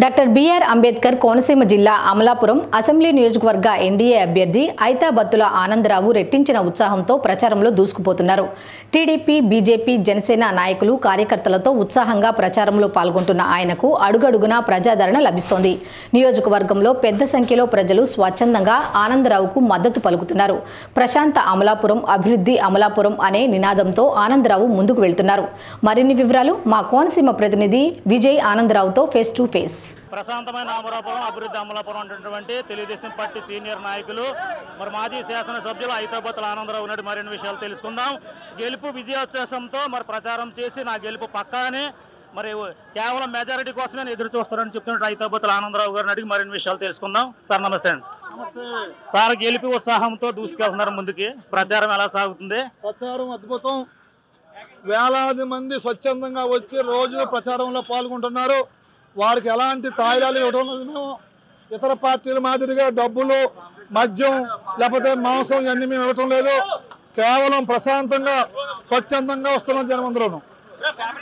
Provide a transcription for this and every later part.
Doctor BR Ambedkar Konaseema జిల్లా Amalapuram assembly నియోజకవర్గ NDA అభ్యర్థి ఐతాబత్తుల ఆనందరావు రెట్టించిన ఉత్సాహంతో ప్రచారంలో దూసుకుపోతున్నారు. టీడీపీ, బీజేపీ, జనసేన నాయకులు, కార్యకర్తలతో ఉత్సాహంగా ప్రచారంలో పాల్గొంటున్న ఆయనకు అడుగడుగునా ప్రజాదరణ లభిస్తోంది. నియోజకవర్గంలో పెద్ద సంఖ్యలో ప్రజలు స్వచ్ఛందంగా ఆనందరావుకు మద్దతు పలుకుతున్నారు. ప్రశాంత అమలాపురం, అభివృద్ధి అమలాపురం అనే నినాదంతో ఆనందరావు ముందుకు వెళ్తున్నారు. మరిన్ని వివరాలు మా కోనసీమ ప్రతినిధి విజయ్ ఆనందరావుతో ఫేస్ టు ఫేస్. ప్రశాంతమైన అమలాపురం, అభివృద్ధి అమలాపురం అనేటువంటి తెలుగుదేశం పార్టీ సీనియర్ నాయకులు మాజీ శాసనసభ్యులు ఐతాబత్తుల ఆనందరావు ఉన్నట్టు మరిన్ని విషయాలు తెలుసుకుందాం. గెలుపు విజయోత్సవంతో ప్రచారం చేసి నా గెలుపు పక్కానే కేవలం మెజారిటీ కోసమే ఎదురు చూస్తారని చెప్తున్నట్టు ఐతాబత్తుల ఆనందరావు గారిని అడిగి మరిన్ని విషయాలు తెలుసుకుందాం. సార్ నమస్తే అండి. సార్, గెలుపు ఉత్సాహంతో దూసుకెళ్తున్నారు ముందుకి, ప్రచారం ఎలా సాగుతుంది? ప్రచారం అద్భుతం. వేలాది మంది స్వచ్ఛందంగా వచ్చి రోజు ప్రచారంలో పాల్గొంటున్నారు. వారికి ఎలాంటి తాయిలాలు ఇవ్వడం లేదు. ఇతర పార్టీల మాదిరిగా డబ్బులు, మద్యం లేకపోతే మాంసం ఇవన్నీ మేము ఇవ్వటం లేదు. కేవలం ప్రశాంతంగా స్వచ్ఛందంగా వస్తున్నాం జనమందరూ.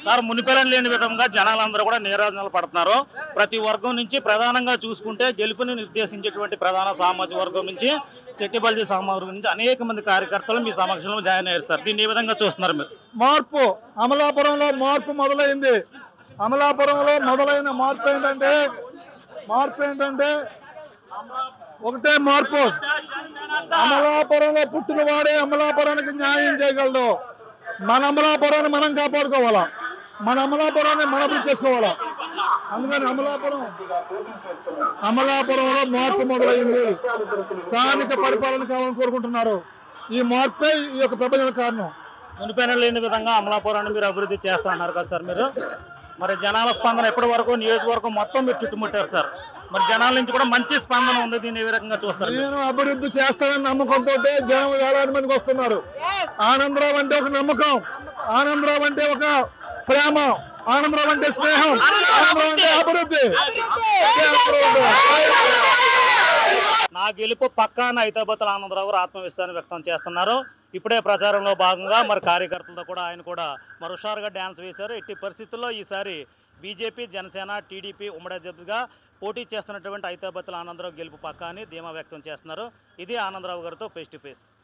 సార్, మునిపెరం లేని విధంగా జనాలందరూ కూడా నీరాజనాలు పడుతున్నారు. ప్రతి వర్గం నుంచి ప్రధానంగా చూసుకుంటే గెలుపుని నిర్దేశించేటువంటి ప్రధాన సామాజిక వర్గం నుంచి సెట్టిబల్జీ సామాజిక వర్గం నుంచి అనేక మంది కార్యకర్తలు మీ సమక్షంలో జాయిన్ అయ్యారు. సార్, దీన్ని ఏ విధంగా చూస్తున్నారు మీరు? మార్పు అమలాపురంలో మార్పు మొదలైంది. అమలాపురంలో మొదలైన మార్పు ఏంటంటే ఒకటే మార్పు. అమలాపురంలో పుట్టినవాడే అమలాపురానికి న్యాయం చేయగలడు. మన అమలాపురాన్ని మనం కాపాడుకోవాలా, మన అమలాపురాన్ని మనం అభివృద్ధి చేసుకోవాలా. అందుకని అమలాపురంలో మార్పు మొదలైంది. స్థానిక పరిపాలన కావాలని కోరుకుంటున్నారు. ఈ మార్పే ఈ యొక్క ప్రపంచ కారణం. మునిపెరం లేని విధంగా అమలాపురాన్ని మీరు అభివృద్ధి చేస్తా అన్నారు కదా సార్. మీరు జనాల స్పందన ఎప్పటి వరకు నియోజకవర్గం మొత్తం మీరు చుట్టుముట్టారు సార్. జనాల నుంచి కూడా మంచి స్పందన ఉంది. దీన్ని ఏ విధంగా చూస్తారు? నేను అభివృద్ధి చేస్తానని నమ్మకంతో జనం వేలాది మందికి వస్తున్నారు. ఆనందరావు అంటే ఒక నమ్మకం, ఆనందరావు అంటే ఒక ప్రేమ, ఆనందరావు అంటే స్నేహం, ఆనందరావు అంటే అభివృద్ధి. నా గెలుపు పక్కాన ఐతాబత్తుల ఆనందరావు గారు ఆత్మవిశ్వాసాన్ని వ్యక్తం చేస్తున్నారు. ఇప్పుడే ప్రచారంలో భాగంగా కార్యకర్తలతో కూడా ఆయన కూడా హుషారుగా డ్యాన్స్ వేశారు. ఎట్టి పరిస్థితుల్లో ఈసారి బీజేపీ, జనసేన, టీడీపీ ఉమ్మడి అభ్యర్థిగా పోటీ చేస్తున్నటువంటి ఐతాబత్తుల ఆనందరావు గెలుపు పక్కా అని ధీమా వ్యక్తం చేస్తున్నారు. ఇది ఆనందరావు గారితో ఫేస్ టు ఫేస్.